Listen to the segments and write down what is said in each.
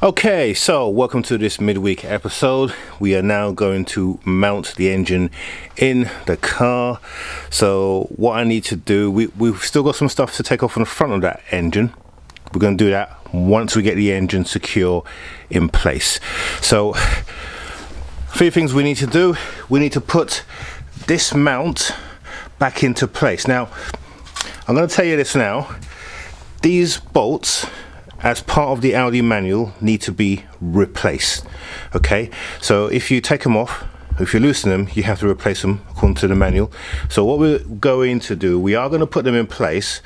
Okay, so welcome to this midweek episode. We are now going to mount the engine in the car. So what I need to do, we've still got some stuff to take off on the front of that engine. We're going to do that once we get the engine secure in place. So a few things we need to do. We need to put this mount back into place. Now, I'm going to tell you this now. These bolts, as part of the Audi manual, need to be replaced. Okay, so if you take them off, if you loosen them, you have to replace them according to the manual. So what we're going to do, we are going to put them in place,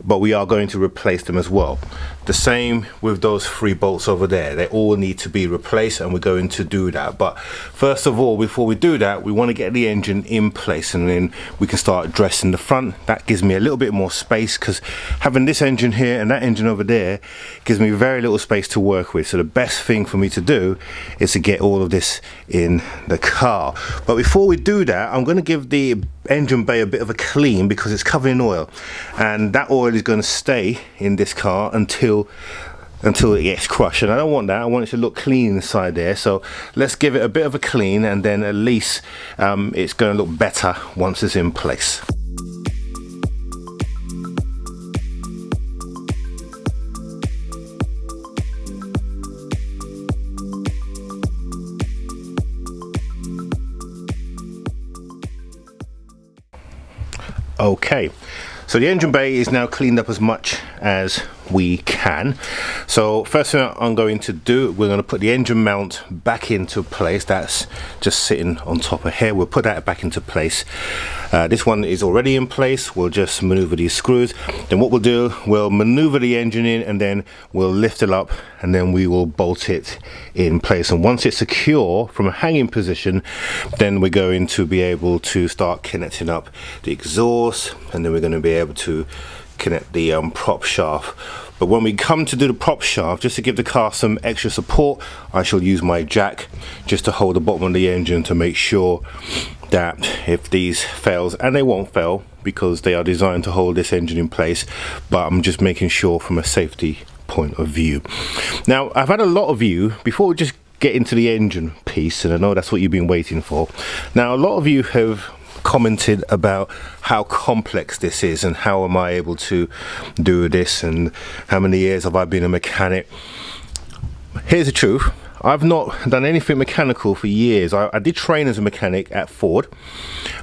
but we are going to replace them as well. The same with those 3 bolts over there. They all need to be replaced, and we're going to do that. But first of all, before we do that, we want to get the engine in place, and then we can start dressing the front. That gives me a little bit more space, because having this engine here and that engine over there gives me very little space to work with. So the best thing for me to do is to get all of this in the car. But before we do that, I'm going to give the engine bay a bit of a clean, because it's covered in oil, and that oil is going to stay in this car until it gets crushed, and I don't want that. I want it to look clean inside there. So let's give it a bit of a clean, and then at least it's going to look better once it's in place. Okay, so the engine bay is now cleaned up as much as we can. So first thing I'm going to do, we're going to put the engine mount back into place. That's just sitting on top of here. We'll put that back into place. This one is already in place. We'll just maneuver these screws. Then what we'll do, we'll maneuver the engine in, and then we'll lift it up, and then we will bolt it in place. And once it's secure from a hanging position, then we're going to be able to start connecting up the exhaust, and then we're going to be able to connect the prop shaft. But when we come to do the prop shaft, just to give the car some extra support, I shall use my jack just to hold the bottom of the engine to make sure that if these fails, and they won't fail because they are designed to hold this engine in place, but I'm just making sure from a safety point of view. Now, I've had a lot of you, before we just get into the engine piece, and I know that's what you've been waiting for. Now, a lot of you have commented about how complex this is, and how am I able to do this, and how many years have I been a mechanic. Here's the truth. I've not done anything mechanical for years. I did train as a mechanic at Ford,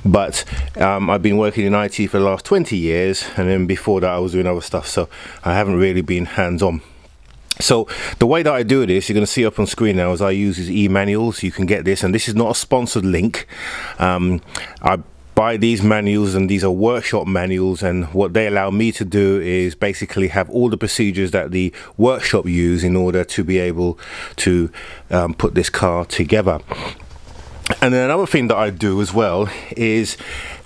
but I've been working in IT for the last 20 years, and then before that I was doing other stuff, so I haven't really been hands-on. So the way that I do this, you're going to see up on screen now, is I use these e-manuals. You can get this, and this is not a sponsored link. I buy these manuals, and these are workshop manuals, and what they allow me to do is basically have all the procedures that the workshop use in order to be able to put this car together. And then another thing that I do as well is,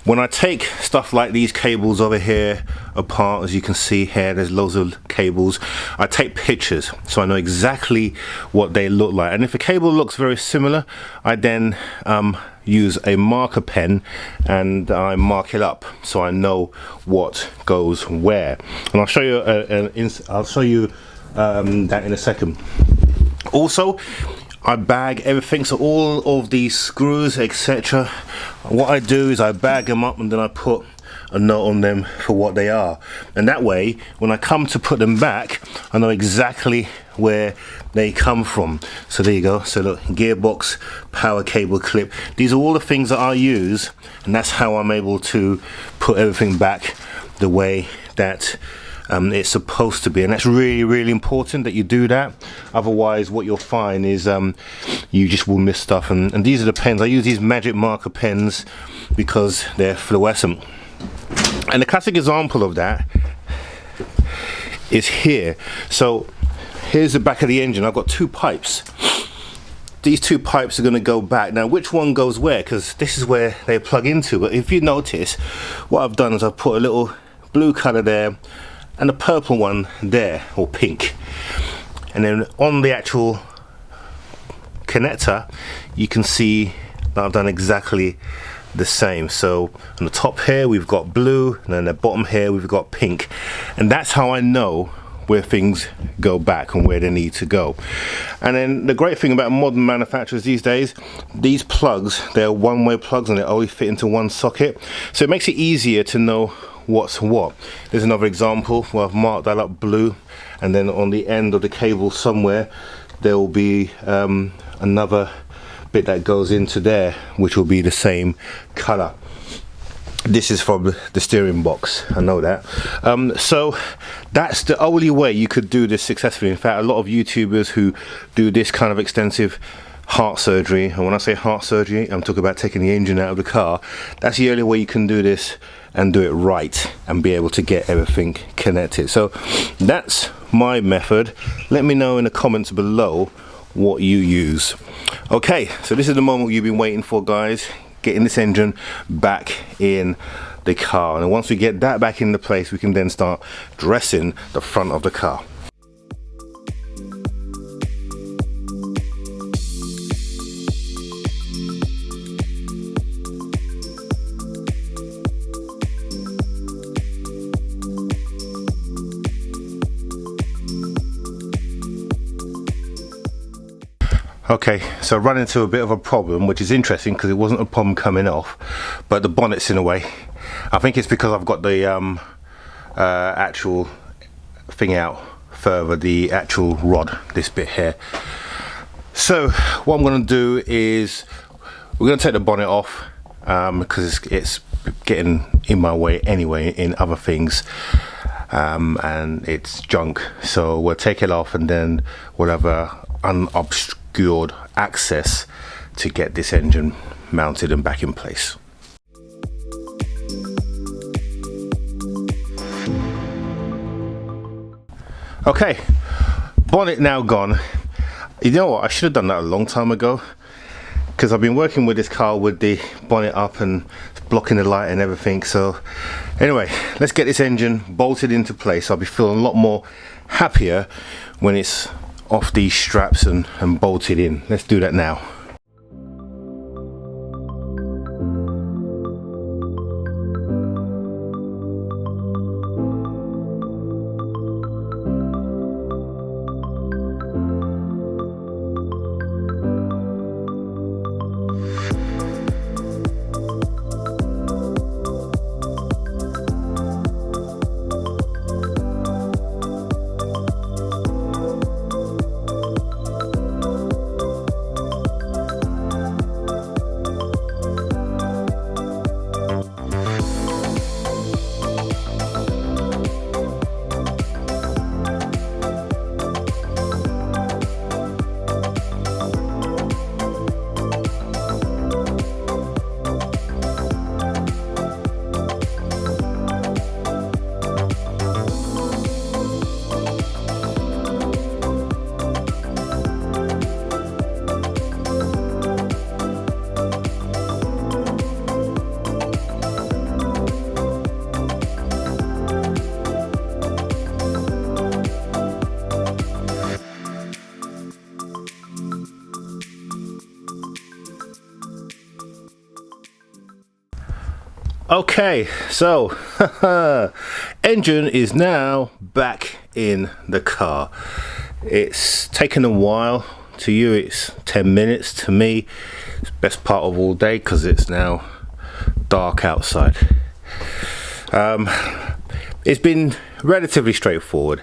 when I take stuff like these cables over here apart, as you can see here, there's loads of cables, I take pictures so I know exactly what they look like. And if a cable looks very similar, I then use a marker pen and I mark it up so I know what goes where. And I'll show you that in a second. Also, I bag everything, so all of these screws, etc. What I do is I bag them up, and then I put a note on them for what they are, and that way when I come to put them back, I know exactly where they come from. So there you go. So look, gearbox, power cable clip, these are all the things that I use, and that's how I'm able to put everything back the way that it's supposed to be. And that's really, really important that you do that. Otherwise what you'll find is you just will miss stuff. And these are the pens. I use these magic marker pens because they're fluorescent. And the classic example of that is here. So here's the back of the engine. I've got 2 pipes. These 2 pipes are going to go back. Now, which one goes where? Because this is where they plug into. But if you notice, what I've done is I've put a little blue color there and a purple one there, or pink. And then on the actual connector, you can see that I've done exactly the same. So on the top here we've got blue, and then the bottom here we've got pink, and that's how I know where things go back and where they need to go. And then the great thing about modern manufacturers these days, these plugs, they're one-way plugs and they only fit into one socket, so it makes it easier to know what's what. There's another example where I've marked that up blue, and then on the end of the cable somewhere there will be another bit that goes into there, which will be the same color. This is from the steering box, I know that. So that's the only way you could do this successfully. In fact, a lot of YouTubers who do this kind of extensive heart surgery, and when I say heart surgery, I'm talking about taking the engine out of the car, that's the only way you can do this and do it right and be able to get everything connected. So that's my method. Let me know in the comments below what you use. Okay, so this is the moment you've been waiting for, guys. Getting this engine back in the car, and once we get that back into place, we can then start dressing the front of the car. Okay, so run into a bit of a problem, which is interesting because it wasn't a problem coming off, but the bonnet's in the way. I think it's because I've got the actual thing out further, the actual rod, this bit here. So what I'm going to do is we're going to take the bonnet off because it's getting in my way anyway in other things, and it's junk. So we'll take it off and then we'll have a unobstructed access to get this engine mounted and back in place. Okay, bonnet now gone. You know what, I should have done that a long time ago, because I've been working with this car with the bonnet up and blocking the light and everything. So anyway, let's get this engine bolted into place. I'll be feeling a lot more happier when it's off these straps and bolted in. Let's do that now. Okay, so engine is now back in the car. It's taken a while. To you it's 10 minutes. To me it's the best part of all day because it's now dark outside. It's been relatively straightforward.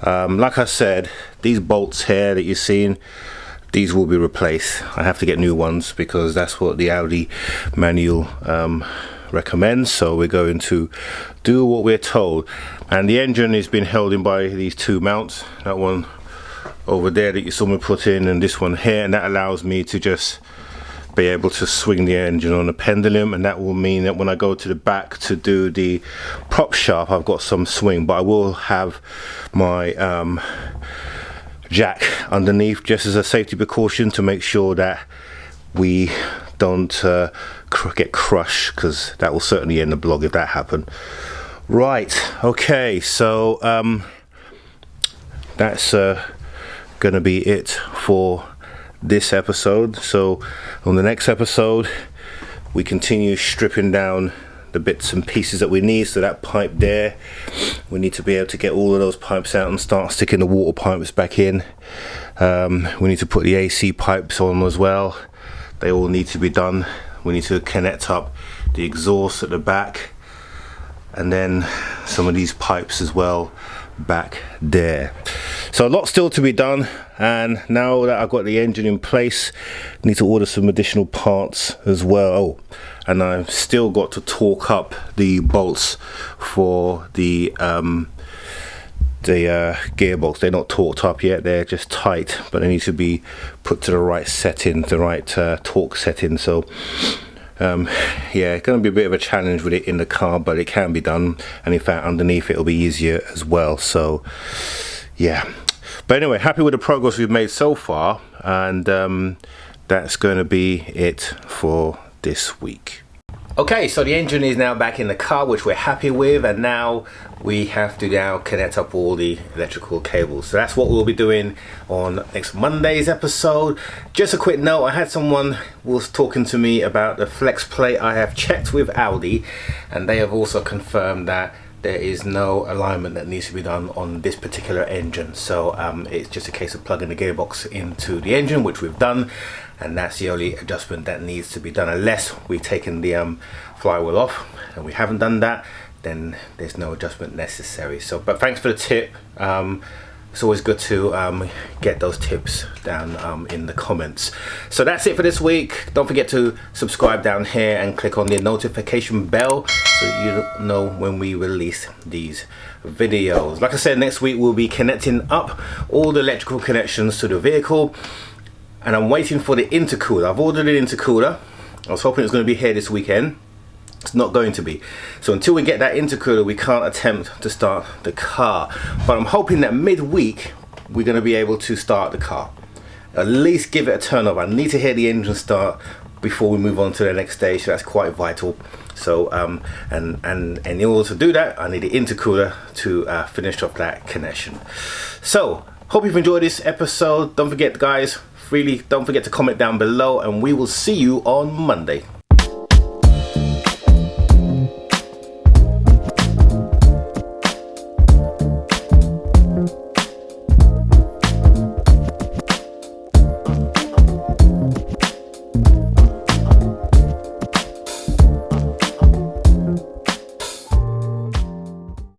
Like I said, these bolts here that you're seeing, these will be replaced. I have to get new ones because that's what the Audi manual recommends, so we're going to do what we're told. And the engine is being held in by these two mounts, that one over there that you saw me put in, and this one here, and that allows me to just be able to swing the engine on a pendulum, and that will mean that when I go to the back to do the prop shaft, I've got some swing, but I will have my jack underneath just as a safety precaution to make sure that we don't get crushed, because that will certainly end the vlog if that happened. Right, okay, so that's gonna be it for this episode. So on the next episode we continue stripping down the bits and pieces that we need. So that pipe there, we need to be able to get all of those pipes out and start sticking the water pipes back in. We need to put the AC pipes on as well. They all need to be done. We need to connect up the exhaust at the back, and then some of these pipes as well back there. So a lot still to be done, and now that I've got the engine in place, I need to order some additional parts as well. Oh, and I've still got to torque up the bolts for the gearbox. They're not torqued up yet, they're just tight, but they need to be put to the right setting, the right torque setting. So yeah, it's going to be a bit of a challenge with it in the car, but it can be done, and in fact underneath it'll be easier as well. So yeah, but anyway, happy with the progress we've made so far, and that's going to be it for this week. Okay, so the engine is now back in the car, which we're happy with, and now we have to now connect up all the electrical cables. So that's what we'll be doing on next Monday's episode. Just a quick note, I had someone was talking to me about the flex plate. I have checked with Audi, and they have also confirmed that there is no alignment that needs to be done on this particular engine. So it's just a case of plugging the gearbox into the engine, which we've done, and that's the only adjustment that needs to be done, unless we've taken the flywheel off, and we haven't done that, then there's no adjustment necessary. So but thanks for the tip. It's always good to get those tips down in the comments. So that's it for this week. Don't forget to subscribe down here and click on the notification bell so you know when we release these videos. Like I said, next week we'll be connecting up all the electrical connections to the vehicle, and I'm waiting for the intercooler. I've ordered an intercooler. I was hoping it was going to be here this weekend. It's not going to be. So until we get that intercooler, we can't attempt to start the car. But I'm hoping that midweek we're going to be able to start the car. At least give it a turn up. I need to hear the engine start before we move on to the next stage. So that's quite vital. So and in order to do that, I need the intercooler to finish off that connection. So hope you've enjoyed this episode. Don't forget, guys, really don't forget to comment down below, and we will see you on Monday.